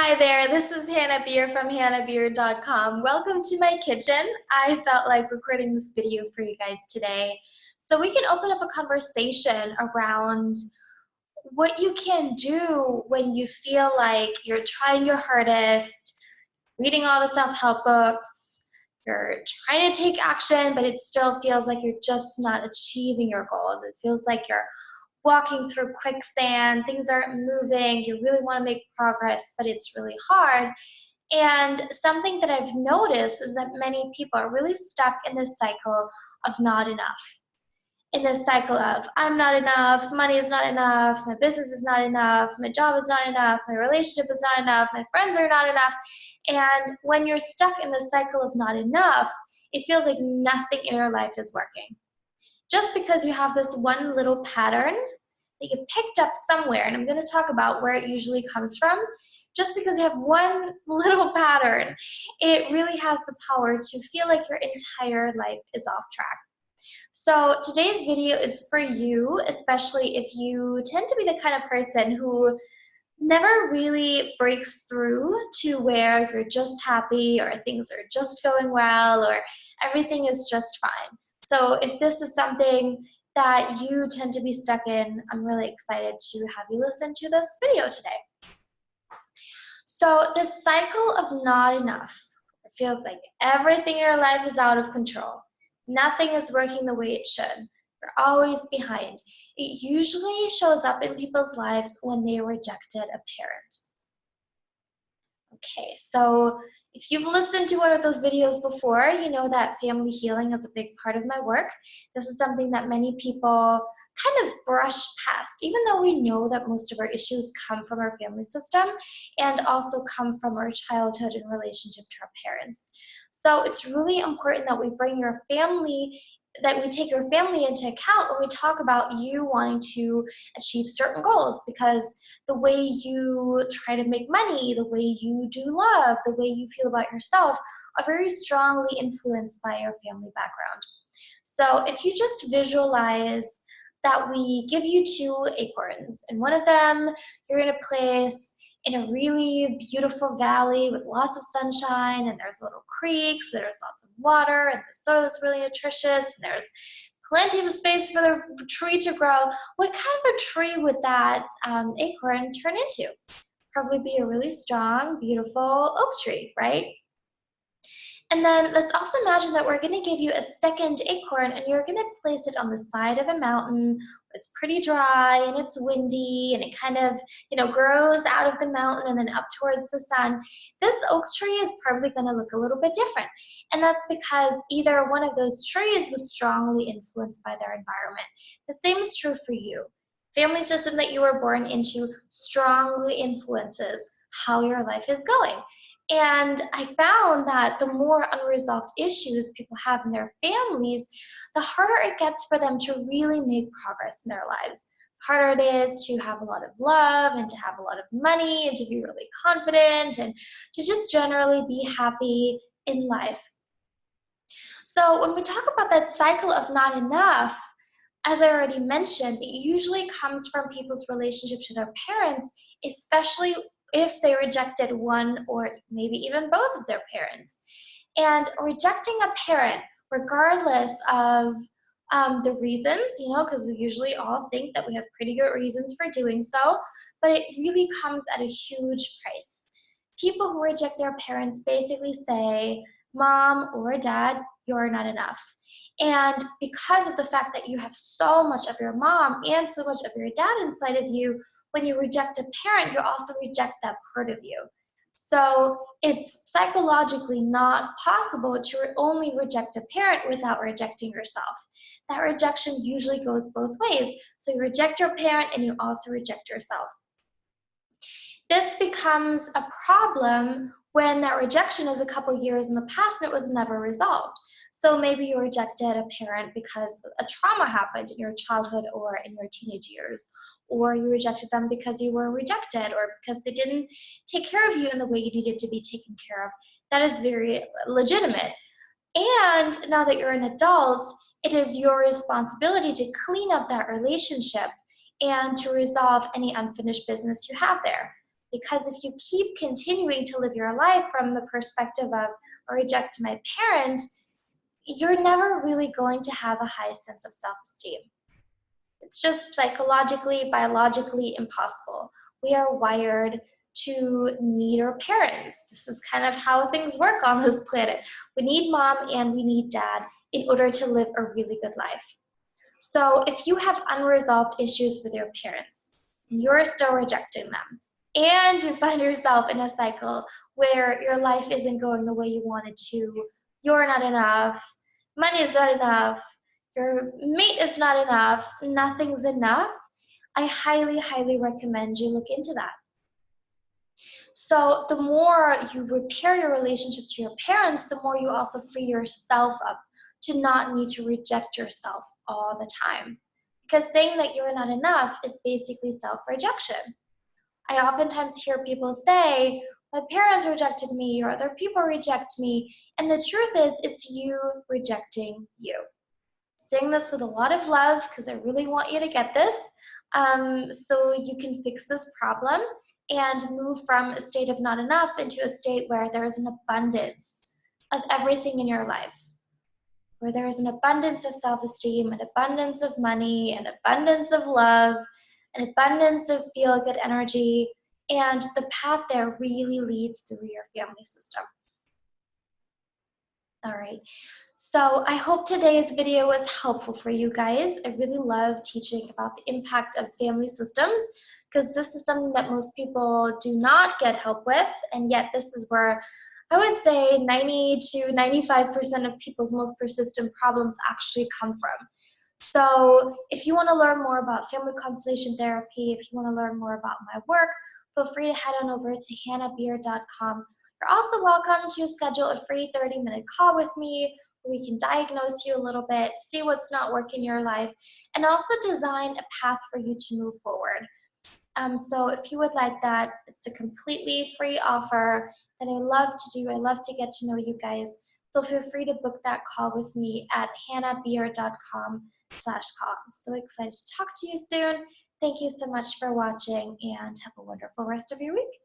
Hi there, this is Hannah Beer from hannahbeer.com. Welcome to my kitchen. I felt like recording this video for you guys today so we can open up a conversation around what you can do when you feel like you're trying your hardest, reading all the self-help books, you're trying to take action, but it still feels like you're just not achieving your goals. It feels like you're walking through quicksand, things aren't moving, you really want to make progress, but it's really hard. And something that I've noticed is that many people are really stuck in this cycle of not enough. In this cycle of, I'm not enough, money is not enough, my business is not enough, my job is not enough, my relationship is not enough, my friends are not enough. And when you're stuck in the cycle of not enough, it feels like nothing in your life is working. Just because you have this one little pattern that you picked up somewhere, and I'm going to talk about where it usually comes from, just because you have one little pattern, it really has the power to feel like your entire life is off track. So today's video is for you, especially if you tend to be the kind of person who never really breaks through to where you're just happy or things are just going well or everything is just fine. So if this is something that you tend to be stuck in, I'm really excited to have you listen to this video today. So this cycle of not enough, it feels like everything in your life is out of control. Nothing is working the way it should. You're always behind. It usually shows up in people's lives when they rejected a parent. Okay, so if you've listened to one of those videos before, you know that family healing is a big part of my work. This is something that many people kind of brush past, even though we know that most of our issues come from our family system and also come from our childhood in relationship to our parents. So it's really important that we bring your family that we take your family into account when we talk about you wanting to achieve certain goals, because the way you try to make money, the way you do love, the way you feel about yourself are very strongly influenced by your family background. So if you just visualize that we give you two acorns, and one of them you're in a place in a really beautiful valley with lots of sunshine, and there's little creeks, there's lots of water, and the soil is really nutritious, and there's plenty of space for the tree to grow. What kind of a tree would that acorn turn into? Probably be a really strong, beautiful oak tree, right? And then let's also imagine that we're going to give you a second acorn, and you're going to place it on the side of a mountain. It's pretty dry and it's windy, and it kind of, grows out of the mountain and then up towards the sun. This oak tree is probably going to look a little bit different. And that's because either one of those trees was strongly influenced by their environment. The same is true for you. Family system that you were born into strongly influences how your life is going. And I found that the more unresolved issues people have in their families, the harder it gets for them to really make progress in their lives. The harder it is to have a lot of love and to have a lot of money and to be really confident and to just generally be happy in life. So when we talk about that cycle of not enough, as I already mentioned, it usually comes from people's relationship to their parents, especially if they rejected one or maybe even both of their parents. And rejecting a parent, regardless of the reasons, because we usually all think that we have pretty good reasons for doing so, but it really comes at a huge price. People who reject their parents basically say, Mom or Dad, you're not enough. And because of the fact that you have so much of your mom and so much of your dad inside of you, when you reject a parent, you also reject that part of you. So it's psychologically not possible to only reject a parent without rejecting yourself. That rejection usually goes both ways. So you reject your parent and you also reject yourself. This becomes a problem when that rejection is a couple years in the past and it was never resolved. So maybe you rejected a parent because a trauma happened in your childhood or in your teenage years, or you rejected them because you were rejected or because they didn't take care of you in the way you needed to be taken care of. That is very legitimate. And now that you're an adult, it is your responsibility to clean up that relationship and to resolve any unfinished business you have there. Because if you keep continuing to live your life from the perspective of, "I reject my parent," you're never really going to have a high sense of self-esteem. It's just psychologically, biologically impossible. We are wired to need our parents. This is kind of how things work on this planet. We need mom and we need dad in order to live a really good life. So if you have unresolved issues with your parents, you're still rejecting them, and you find yourself in a cycle where your life isn't going the way you want it to, you're not enough, money is not enough, your mate is not enough, nothing's enough, I highly, highly recommend you look into that. So the more you repair your relationship to your parents, the more you also free yourself up to not need to reject yourself all the time. Because saying that you're not enough is basically self-rejection. I oftentimes hear people say, "My parents rejected me," or "Other people reject me," and the truth is, it's you rejecting you. Saying this with a lot of love because I really want you to get this, so you can fix this problem and move from a state of not enough into a state where there is an abundance of everything in your life, where there is an abundance of self-esteem, an abundance of money, an abundance of love, an abundance of feel-good energy, and the path there really leads through your family system. All right, so I hope today's video was helpful for you guys. I really love teaching about the impact of family systems because this is something that most people do not get help with, and yet this is where I would say 90 to 95% of people's most persistent problems actually come from. So if you want to learn more about family constellation therapy, if you want to learn more about my work, feel free to head on over to hannahbeer.com. You're also welcome to schedule a free 30-minute call with me where we can diagnose you a little bit, see what's not working in your life, and also design a path for you to move forward. So if you would like that, it's a completely free offer that I love to do. I love to get to know you guys. So feel free to book that call with me at hannahbeer.com/call. I'm so excited to talk to you soon. Thank you so much for watching and have a wonderful rest of your week.